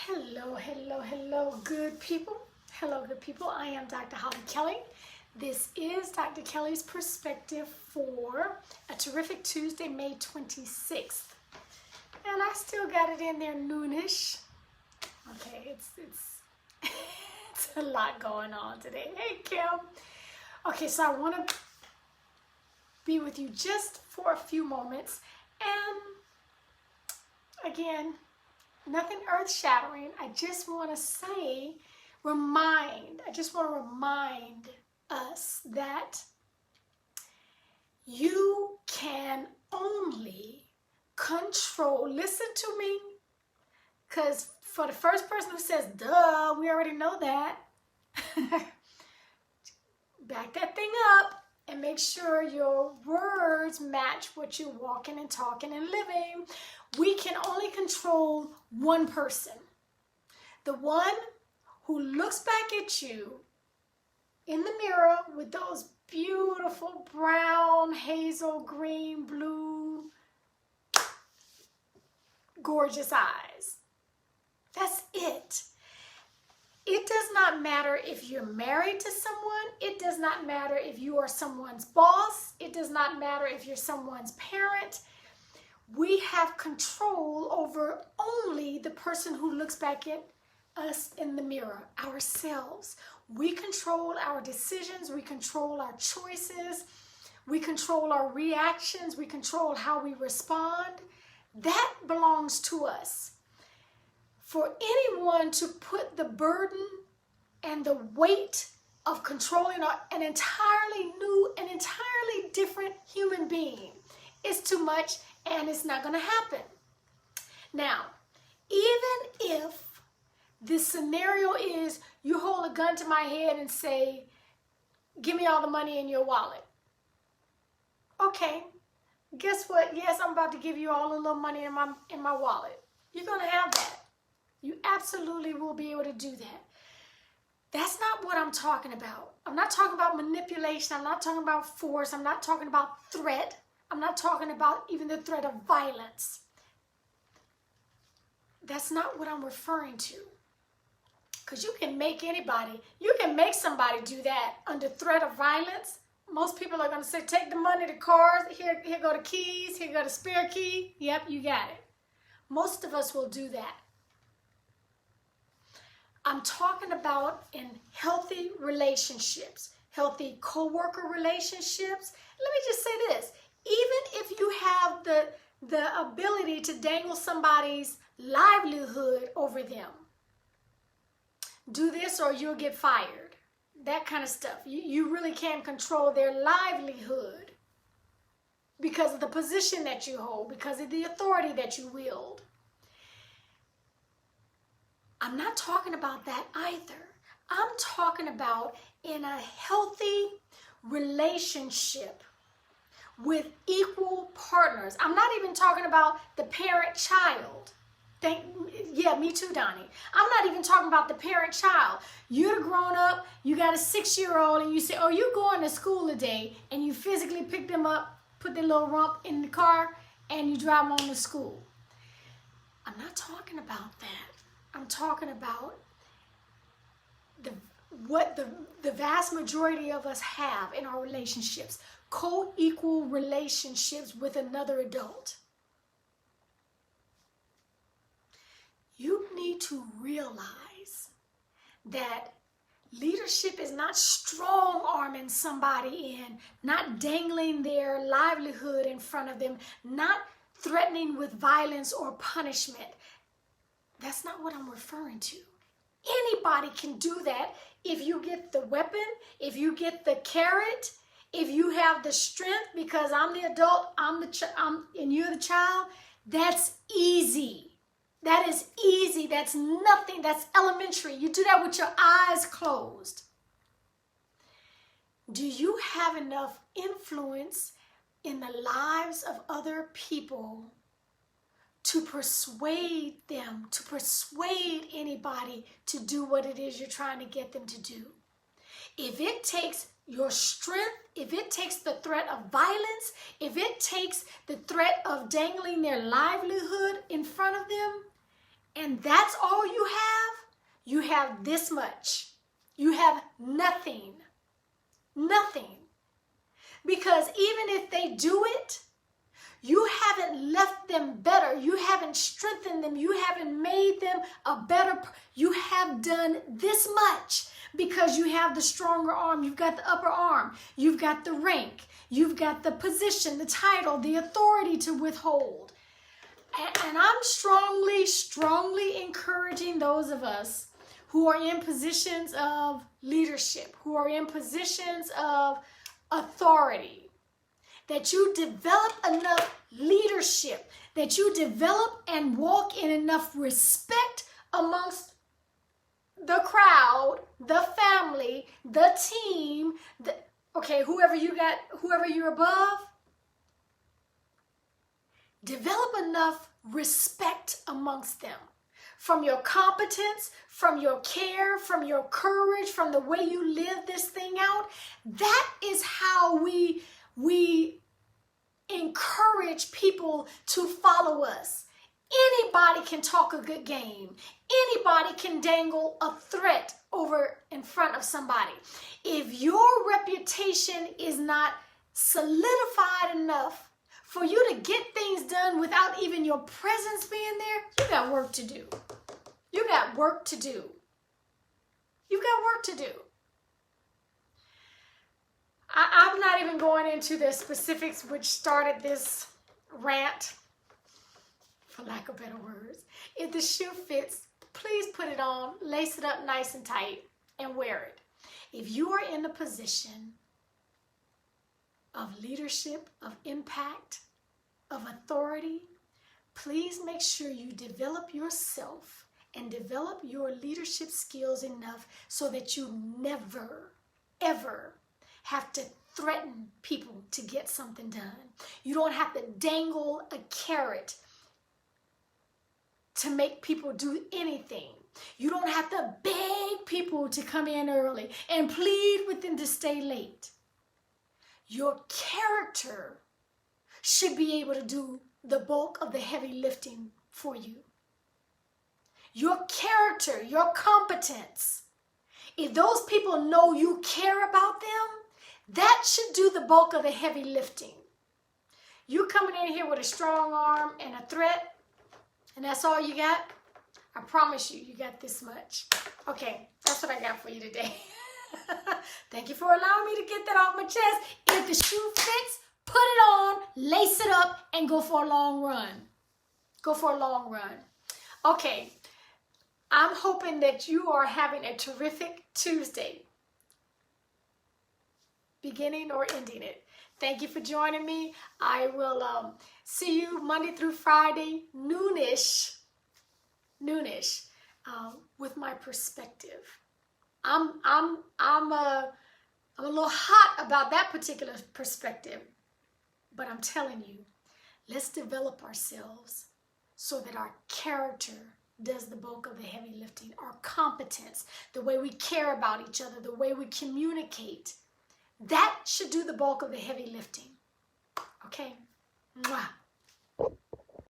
Hello, good people. Hello, good people. I am Dr. Holly Kelly. This is Dr. Kelly's perspective for a terrific Tuesday, May 26th. And I still got it in there noonish. Okay, it's it's a lot going on today. Hey, Kim. Okay, so I want to be with you just for a few moments. And again, nothing earth-shattering. I just want to remind us that you can only control, listen to me, because for the first person who says, duh, we already know that, back that thing up and make sure your words match what you're walking and talking and living. We can only control one person. The one who looks back at you in the mirror with those beautiful brown, hazel, green, blue, gorgeous eyes. That's it. It does not matter if you're married to someone. It does not matter if you are someone's boss. It does not matter if you're someone's parent. We have control over only the person who looks back at us in the mirror, ourselves. We control our decisions. We control our choices. We control our reactions. We control how we respond. That belongs to us. For anyone to put the burden and the weight of controlling an entirely new and entirely different human being is too much, and it's not going to happen. Now, even if this scenario is you hold a gun to my head and say, give me all the money in your wallet. Okay, guess what? Yes, I'm about to give you all the little money in my wallet. You're going to have that. You absolutely will be able to do that. That's not what I'm talking about. I'm not talking about manipulation. I'm not talking about force. I'm not talking about threat. I'm not talking about even the threat of violence. That's not what I'm referring to. Because you can make somebody do that under threat of violence. Most people are going to say, take the money, the cars, here go the keys, here go the spare key. Yep, you got it. Most of us will do that. I'm talking about in healthy relationships, healthy co-worker relationships. Let me just say this. Even if you have the ability to dangle somebody's livelihood over them, do this or you'll get fired. That kind of stuff. You really can't control their livelihood because of the position that you hold, because of the authority that you wield. I'm not talking about that either. I'm talking about in a healthy relationship with equal partners. I'm not even talking about the parent-child. Yeah, me too, Donnie. I'm not even talking about the parent-child. You're the grown-up, you got a 6-year-old, and you say, oh, you going to school today, and you physically pick them up, put their little rump in the car, and you drive them on to school. I'm not talking about that. I'm talking about what the vast majority of us have in our relationships, co-equal relationships with another adult. You need to realize that leadership is not strong-arming somebody in, not dangling their livelihood in front of them, not threatening with violence or punishment. That's not what I'm referring to. Anybody can do that if you get the weapon, if you get the carrot, if you have the strength, because I'm the adult, and you're the child. That's easy. That is easy. That's nothing. That's elementary. You do that with your eyes closed. Do you have enough influence in the lives of other people to persuade them, to persuade anybody to do what it is you're trying to get them to do? If it takes your strength, if it takes the threat of violence, if it takes the threat of dangling their livelihood in front of them and that's all you have this much. You have nothing. Nothing. Because even if they do it, you haven't left them better. You haven't strengthened them. You haven't made them a better. You have done this much because you have the stronger arm. You've got the upper arm. You've got the rank. You've got the position, the title, the authority to withhold. And I'm strongly encouraging those of us who are in positions of leadership, who are in positions of authority, that you develop enough leadership, that you develop and walk in enough respect amongst the crowd, the family, the team, whoever you're above. Develop enough respect amongst them. From your competence, from your care, from your courage, from the way you live this thing out. That is how we encourage people to follow us. Anybody can talk a good game. Anybody can dangle a threat over in front of somebody. If your reputation is not solidified enough for you to get things done without even your presence being there, you got work to do. You got work to do. You've got work to do. I'm not even going into the specifics which started this rant, for lack of better words. If the shoe fits, please put it on, lace it up nice and tight, and wear it. If you are in a position of leadership, of impact, of authority, please make sure you develop yourself and develop your leadership skills enough so that you never, ever have to threaten people to get something done. You don't have to dangle a carrot to make people do anything. You don't have to beg people to come in early and plead with them to stay late. Your character should be able to do the bulk of the heavy lifting for you. Your character, your competence. If those people know you care about them, that should do the bulk of the heavy lifting. You coming in here with a strong arm and a threat, and that's all you got? I promise you, you got this much. Okay, that's what I got for you today. Thank you for allowing me to get that off my chest. If the shoe fits, put it on, lace it up, and go for a long run. Go for a long run. Okay, I'm hoping that you are having a terrific Tuesday, beginning or ending it. Thank you for joining me. I will see you Monday through Friday, noonish, with my perspective. I'm a little hot about that particular perspective, but I'm telling you, let's develop ourselves so that our character does the bulk of the heavy lifting. Our competence, the way we care about each other, the way we communicate, that should do the bulk of the heavy lifting. Okay? Mwah.